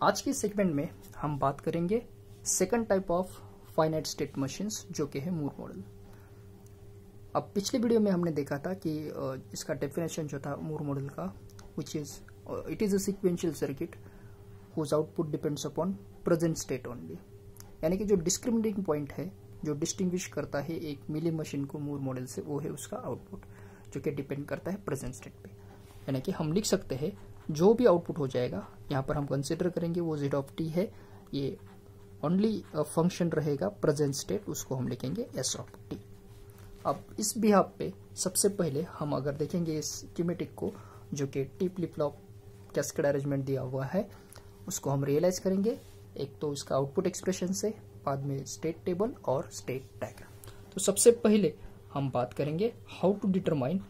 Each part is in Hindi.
आज के सेगमेंट में हम बात करेंगे second type of finite state machines जो कि है मूर मॉडल। अब पिछले वीडियो में हमने देखा था कि इसका डेफिनेशन जो था मूर मॉडल का, which is it is a sequential circuit whose output depends upon present state only. यानी कि जो डिस्क्रिमिनेटिंग पॉइंट है जो डिस्टिंग्विश करता है एक मिली मशीन को मूर मॉडल से, वो है उसका आउटपुट जो कि डिपेंड करता है प्रेजेंट स्टेट पे। यानी कि हम लिख सकते हैं जो भी आउटपुट हो जाएगा यहाँ पर हम कंसिडर करेंगे वो z ऑफ t है, ये ओनली फंक्शन रहेगा प्रेजेंट स्टेट, उसको हम लिखेंगे s ऑफ t। अब इस बिहाफ पे सबसे पहले हम अगर देखेंगे इस स्कीमेटिक को जो कि T flip flop cascade arrangement दिया हुआ है, उसको हम रियलाइज करेंगे। एक तो इसका आउटपुट एक्सप्रेशन से, बाद में स्टेट टेबल और स्टेट डायग्राम। तो सबसे पहले हम बात करेंगे how to determine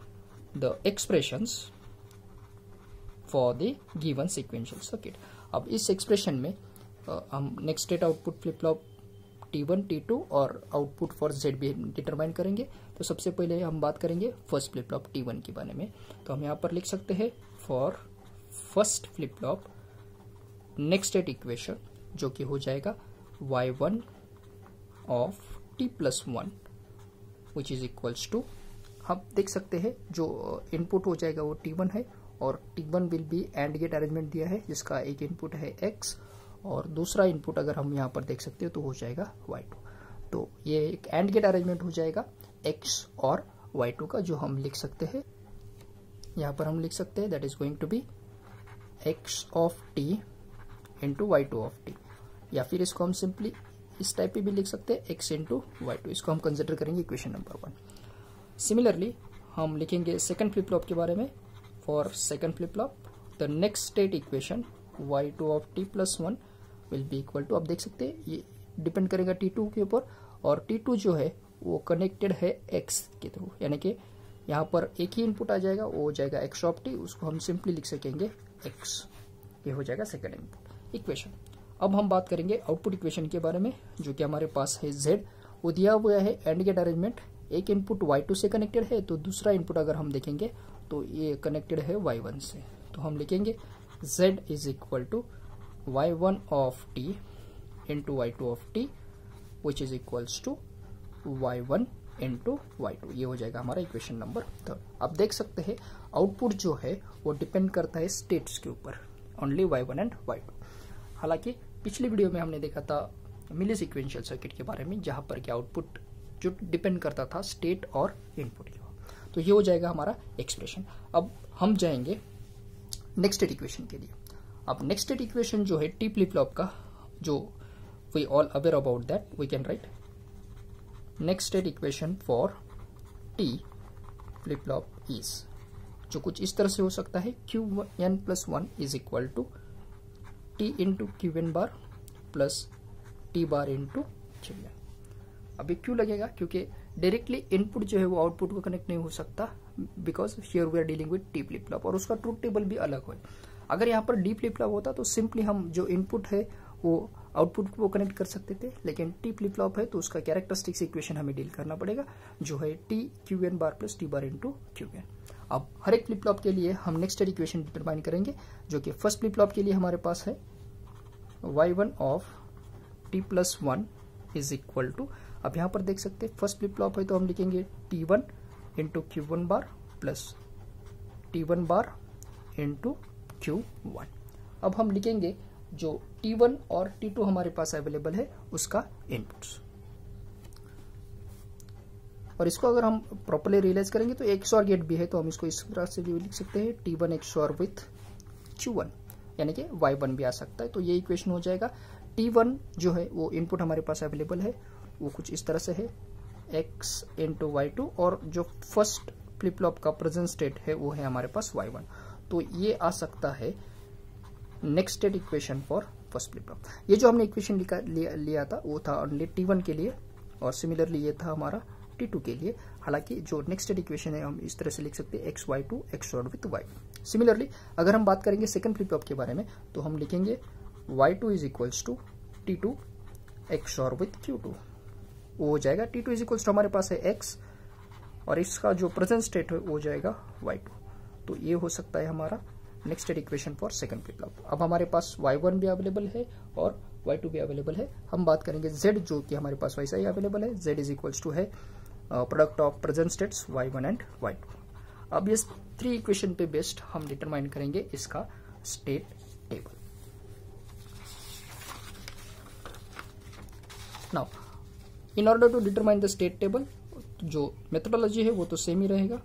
the expressions for the given sequential circuit. अब इस एक्सप्रेशन में हम next state output flip flop T1, T2 और आउटपुट फॉर Z भी डिटरमाइन करेंगे। तो सबसे पहले हम बात करेंगे फर्स्ट फ्लिप फ्लॉप T1 के बारे में। तो हम यहाँ पर लिख सकते हैं for first flip flop next state equation जो कि हो जाएगा y1 of t+1 which is equals to, हम देख सकते हैं जो इनपुट हो जाएगा वो T1 है और T1 will be and gate arrangement दिया है जिसका एक इनपुट है X और दूसरा इनपुट अगर हम यहाँ पर देख सकते हो तो हो जाएगा Y2। तो ये एक एंड गेट अरेंजमेंट हो जाएगा X और Y2 का, जो हम लिख सकते हैं यहाँ पर हम लिख सकते हैं that is going to be X of t into Y2 of t, या फिर इसको हम सिंपली इस टाइप पे भी लिख सकते हैं X इंटू Y2। इसको हम कंसिडर करेंगे इक्वेशन नंबर 1। सिमिलरली हम लिखेंगे सेकंड फ्लिप फ्लॉप के बारे में। For second flip flop the next state equation y2 of t+1 will be equal to, अब देख सकते हैं ये डिपेंड करेगा t2 के ऊपर और t2 जो है वो कनेक्टेड है x के थ्रू, यानी कि यहाँ पर एक ही इनपुट आ जाएगा, वो हो जाएगा x ऑफ t, उसको हम सिंपली लिख सकेंगे x, ये हो जाएगा सेकंड इनपुट इक्वेशन। अब हम बात करेंगे आउटपुट इक्वेशन के बारे में जो कि हमारे पास है z, वो दिया हुआ है एंड गेट अरेंजमेंट, एक इनपुट y2 से कनेक्टेड है तो दूसरा इनपुट अगर हम देखेंगे तो ये कनेक्टेड है y1 से। तो हम लिखेंगे z is equal to y1 of t into y2 of t which is equals to y1 into y2, ये हो जाएगा हमारा इक्वेशन नंबर 3। अब देख सकते हैं आउटपुट जो है वो डिपेंड करता है स्टेट्स के ऊपर, ओनली y1 एंड y2। हालांकि पिछली वीडियो में हमने देखा था मिली सीक्वेंशियल सर्किट के बारे में जहां पर क्या आउटपुट जो डिपेंड करता था स्टेट और इनपुट के। तो ये हो जाएगा हमारा एक्सप्रेशन। अब हम जाएंगे नेक्स्ट स्टेट इक्वेशन के लिए। अब नेक्स्ट स्टेट इक्वेशन जो है टी फ्लिप फ्लॉप का, जो we all aware about that, we can write next state equation for T flip flop is, जो कुछ इस तरह से हो सकता है Qn+1 is equal to T into Qn bar plus T bar into Qn। अभी क्यों लगेगा, क्योंकि डायरेक्टली इनपुट जो है वो आउटपुट को कनेक्ट नहीं हो सकता, because here we are dealing with T flip flop और उसका ट्रूथ टेबल भी अलग है। अगर यहाँ पर डी फ्लिप फ्लॉप होता तो सिंपली हम जो इनपुट है वो आउटपुट को कनेक्ट कर सकते थे, लेकिन टी फ्लिप फ्लॉप है तो उसका कैरेक्टरिस्टिक्स इक्वेशन हमें डील करना पड़ेगा जो है T Qn bar plus T bar into Qn। अब हर एक फ्लिप फ्लॉप के लिए हम नेक्स्ट स्टेट इक्वेशन डिटरमाइन करेंगे जो कि फर्स्ट फ्लिप फ्लॉप के लिए हमारे पास है y1 of t+1 is equal to, अब यहाँ पर देख सकते हैं फर्स्ट फ्लिप फ्लॉप है तो हम लिखेंगे T1 इंटू Q1 बार plus T1 bar into Q1। अब हम लिखेंगे जो T1 और T2 हमारे पास अवेलेबल है उसका इनपुट्स, और इसको अगर हम प्रॉपर्ली रियलाइज करेंगे तो एक XOR गेट भी है तो हम इसको इस तरह से भी लिख सकते हैं T1 XOR विथ Q1, यानी कि Y1 भी आ सकता है। तो ये इक्वेशन हो जाएगा T1 जो है वो इनपुट हमारे पास अवेलेबल है वो कुछ इस तरह से है X इंटू Y2 और जो फर्स्ट फ्लिप फ्लॉप का प्रेजेंट स्टेट है वो है हमारे पास Y1। तो ये आ सकता है next state equation for first flip flop. ये जो हमने इक्वेशन लिया था वो था ओनली T1 के लिए और सिमिलरली ये था हमारा T2 के लिए। हालांकि जो नेक्स्ट स्टेट इक्वेशन है हम इस तरह से लिख सकते हैं XY2 XOR with Y1। Similarly अगर हम बात करेंगे सेकंड फ्लिप फ्लॉप के बारे में तो हम लिखेंगे Y2 is equals to T2 XOR with Q2, वो हो जाएगा T2 इज इक्वल्स टू हमारे पास है X और इसका जो प्रेजेंट स्टेट है वो हो जाएगा Y2। तो ये हो सकता है हमारा next state equation for second flip flop. अब हमारे पास y1 भी अवेलेबल है और y2 भी अवेलेबल है। हम बात करेंगे z, जो कि हमारे पास वैसा ही अवेलेबल है। z इज इक्वल्स टू है product of present states y1 and y2। अब ये 3 इक्वेशन पे बेस्ड हम डिटरमाइन करेंगे इसका state table. Now in order to determine the state table, जो मेथोडोलॉजी है वो तो सेम ही रहेगा।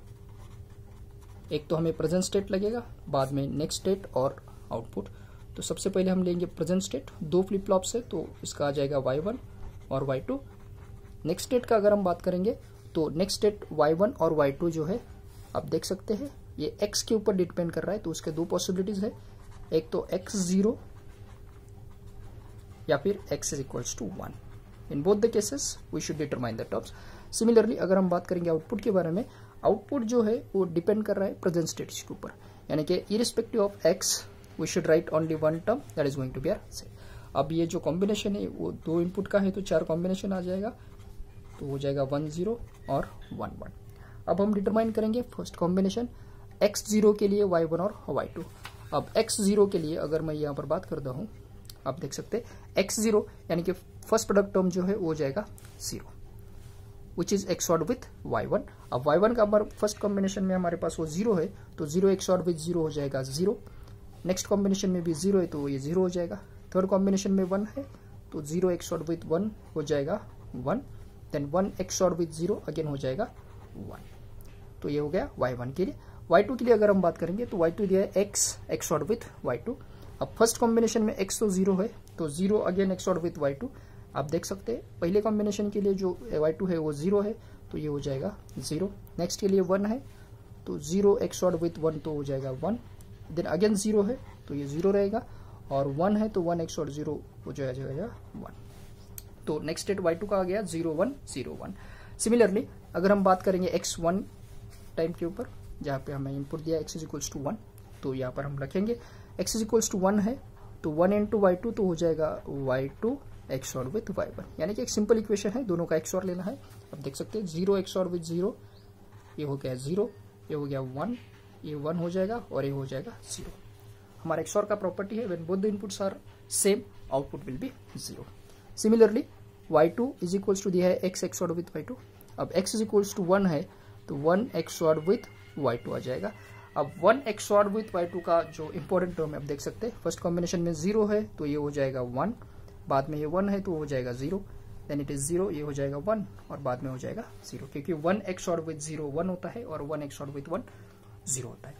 एक तो हमें प्रेजेंट स्टेट लगेगा, बाद में नेक्स्ट स्टेट और आउटपुट। तो सबसे पहले हम लेंगे प्रेजेंट स्टेट। 2 फ्लिप फ्लॉप्स है तो इसका आ जाएगा y1 और y2। नेक्स्ट स्टेट का अगर हम बात करेंगे तो नेक्स्ट स्टेट y1 और y2 जो है आप देख सकते हैं ये x के ऊपर डिपेंड कर रहा है, तो उसके 2 पॉसिबिलिटीज है। एक तो x0 या फिर x is equals to 1। In both the cases we should determine the terms. Similarly अगर हम बात करेंगे आउटपुट के बारे में, आउटपुट जो है वो डिपेंड कर रहा है प्रेजेंट स्टेट्स के ऊपर, यानी कि irrespective of x we should write only one term that is going to be R से। अब ये जो कॉम्बिनेशन है वो 2 इनपुट का है तो 4 कॉम्बिनेशन आ जाएगा, तो हो जाएगा 1 0 और 1 1। अब हम डिटरमाइन करेंगे फर्स्ट कॉम्बिनेशन x0 के लिए y1 और y2। अब x0 के लिए अगर मैं यहाँ पर बात करता हूँ, आप देख सकते हैं x0 यानी कि फर्स्ट प्रोडक्ट टर्म जो है वो हो जाएगा 0 which is XORed with y1। अब y1 का फर्स्ट कॉम्बिनेशन में हमारे पास वो 0 है तो 0 XORed विथ 0 हो जाएगा 0। नेक्स्ट कॉम्बिनेशन में भी 0 है तो ये 0 हो जाएगा। थर्ड कॉम्बिनेशन में 1 है तो 0 XORed विथ 1 हो जाएगा 1, देन 1 XORed विथ 0 अगेन हो जाएगा 1। तो ये हो गया y1 के लिए। y2 के लिए अगर हम बात करेंगे तो y2 दिया है x XORed विथ y2। अब फर्स्ट कॉम्बिनेशन में x तो 0 है तो 0 अगेन XORed विथ y2। आप देख सकते हैं पहले कॉम्बिनेशन के लिए जो y2 है वो 0 है तो ये हो जाएगा 0। नेक्स्ट के लिए 1 है तो 0 XORed विथ 1 तो हो जाएगा 1, देन अगेन 0 है तो ये 0 रहेगा, और 1 है तो 1 XORed 0 हो जाएगा 1। तो नेक्स्ट स्टेट y2 का आ गया 0 1 0 1। सिमिलरली अगर हम बात करेंगे x1 टाइम के ऊपर, जहाँ पे हमें इनपुट दिया x इज इक्वल्स टू 1, तो यहाँ पर हम रखेंगे x इज इक्वल्स टू 1 है तो 1 इंटू y2 तो हो जाएगा y2 XORed विथ y1, यानी कि एक सिंपल इक्वेशन है, दोनों का XOR लेना है। अब देख सकते हैं 0 XORed विथ 0, ये हो गया 0, ये हो गया 1, ये 1 हो जाएगा और ये हो जाएगा 0। हमारा XOR का प्रॉपर्टी है when both the inputs are same output will be 0। Similarly y2 is equals to दिया है x XORed विथ y2। अब x इज इक्वल्स टू 1 है तो 1 XORed विथ y2 आ जाएगा। अब 1 XORed विथ y2 का जो इंपॉर्टेंट टर्म है आप देख सकते हैं फर्स्ट कॉम्बिनेशन में 0 है तो ये हो जाएगा 1, बाद में ये 1 है तो हो जाएगा 0, देन इट इज 0, ये हो जाएगा 1 और बाद में हो जाएगा 0, क्योंकि 1 XORed विथ 0 1 होता है और 1 XORed विथ 1 0 होता है।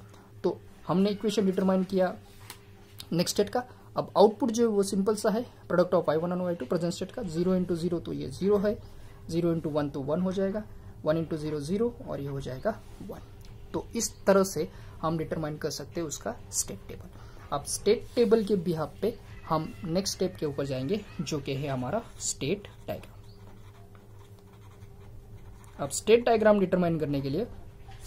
तो हमने इक्वेशन डिटरमाइन किया नेक्स्ट स्टेट का। अब आउटपुट जो है वो सिंपल सा है, प्रोडक्ट ऑफ y1 और y2 प्रेजेंट स्टेट का। 0 इंटू 0 तो ये 0 है, 0 इंटू 1 तो 1 हो जाएगा, 1 इंटू 0 0 और ये हो जाएगा 1। तो इस तरह से हम डिटरमाइन कर सकते हैं उसका स्टेट टेबल। अब स्टेट टेबल के बिहाफ पे हम नेक्स्ट स्टेप के ऊपर जाएंगे जो कि है हमारा स्टेट डायग्राम। अब स्टेट डायग्राम डिटरमाइन करने के लिए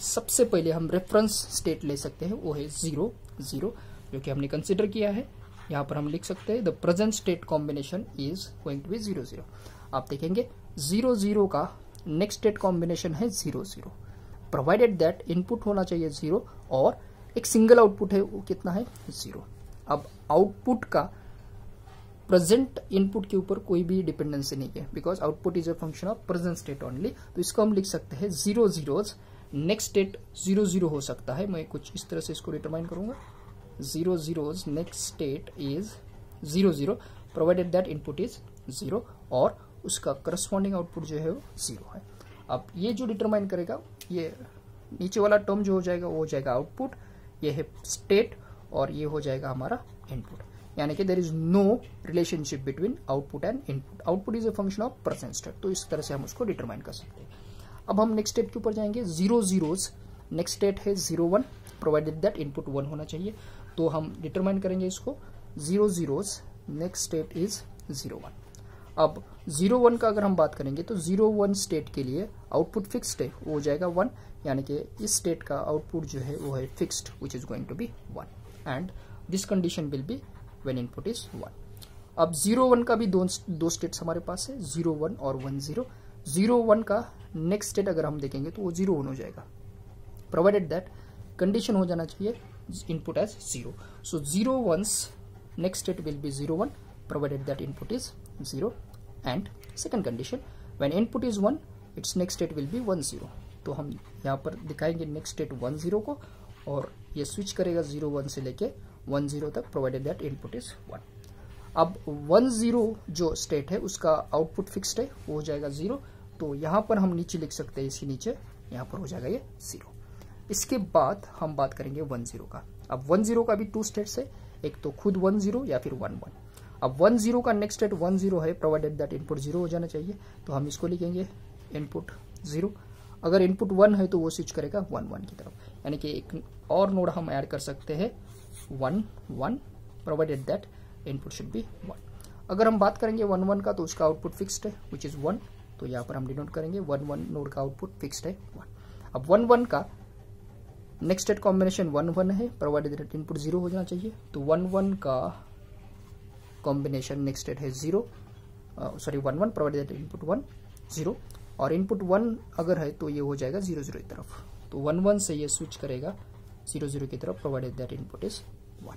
सबसे पहले हम रेफरेंस स्टेट ले सकते हैं, वो है 0 0 जो कि हमने कंसिडर किया है। यहाँ पर हम लिख सकते हैं the present state combination is going to be 0 0। आप देखेंगे 0 0 का नेक्स्ट स्टेट कॉम्बिनेशन है 0 0, प्रोवाइडेड दैट इनपुट होना चाहिए 0 और एक सिंगल आउटपुट है वो कितना है 0। अब आउटपुट का प्रेजेंट इनपुट के ऊपर कोई भी डिपेंडेंसी नहीं है, because output is a function of present state only. तो इसको हम लिख सकते हैं 0 0 नेक्स्ट स्टेट 0 0 हो सकता है। मैं कुछ इस तरह से इसको डिटरमाइन करूंगा 0 0 next state is 0 0 provided that input is 0 और उसका करस्पॉन्डिंग आउटपुट जो है वो 0 है। अब ये जो डिटरमाइन करेगा, ये नीचे वाला टर्म जो हो जाएगा वो हो जाएगा आउटपुट, ये है स्टेट और ये हो जाएगा हमारा इनपुट, यानी कि there is no relationship between output and input. Output is a function of present state, तो इस तरह से हम उसको डिटरमाइन कर सकते हैं। अब हम नेक्स्ट स्टेप के ऊपर जाएंगे 0 0 नेक्स्ट स्टेट है 0 1 प्रोवाइडेड दैट इनपुट 1 होना चाहिए, तो हम डिटरमाइन करेंगे इसको 0 0 नेक्स्ट स्टेट इज 0 1। अब 0 1 का अगर हम बात करेंगे तो 0 1 स्टेट के लिए आउटपुट फिक्स्ड है, वो हो जाएगा 1, यानी कि इस स्टेट का आउटपुट जो है वो है fixed which is going to be 1 and this condition will be when input is 1। अब 0 1 का भी दो स्टेट्स हमारे पास है 0 1 और 1 0। 0 1 का नेक्स्ट स्टेट अगर हम देखेंगे तो वो 0 1 हो जाएगा, प्रोवाइडेड दैट कंडीशन हो जाना चाहिए input as 0. So 0 1's next state will be 0 1 provided that input is 0. And second condition, when input is 1 its next state will be 1 0. तो हम यहाँ पर दिखाएंगे नेक्स्ट स्टेट 1 0 को और ये स्विच करेगा 0 1 से लेके 1 0 तक प्रोवाइडेड दैट इनपुट इज 1. अब 1 0 जो स्टेट है उसका आउटपुट फिक्स्ड है, वो हो जाएगा 0. तो यहाँ पर हम नीचे लिख सकते हैं, इसी नीचे यहाँ पर हो जाएगा ये 0. इसके बाद हम बात करेंगे 1 0 का. अब 1 0 का भी 2 स्टेट्स है, एक तो खुद 1 0 या फिर 1 1. अब 1 0 का नेक्स्ट स्टेट 1 0 है प्रोवाइडेड दैट इनपुट 0 हो जाना चाहिए. तो हम इसको लिखेंगे इनपुट 0. अगर इनपुट 1 है तो वो स्विच करेगा 1 1 की तरफ, यानी कि एक और नोड हम ऐड कर सकते हैं 1 1 provided that input should be 1. अगर हम बात करेंगे 1 1 का तो उसका आउटपुट फिक्स्ड है विच इज 1. तो यहाँ पर हम डिनोट करेंगे 1 1 नोड का आउटपुट फिक्स्ड है 1. अब 1 1 का नेक्स्ट स्टेट कॉम्बिनेशन 1 1 है प्रोवाइडेड दैट इनपुट 0 हो जाना चाहिए. तो 1 1 का कॉम्बिनेशन नेक्स्ट स्टेट है 0 1 1 प्रोवाइडेड दैट इनपुट 1 0 और इनपुट 1 अगर है तो ये हो जाएगा 0 0 की तरफ. तो 1 1 से ये स्विच करेगा 0 0 की तरफ provided that input is 1.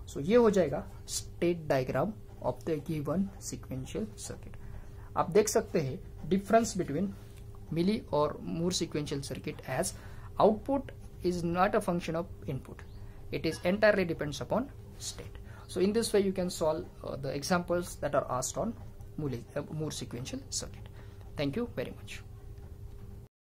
So ये हो जाएगा state diagram of the given sequential circuit. आप देख सकते हैं डिफरेंस बिटवीन मिली और Moore sequential circuit as output is not a function of input, it is entirely depends upon state. So in this way you can solve the examples that are asked on Moore sequential circuit. Thank you very much.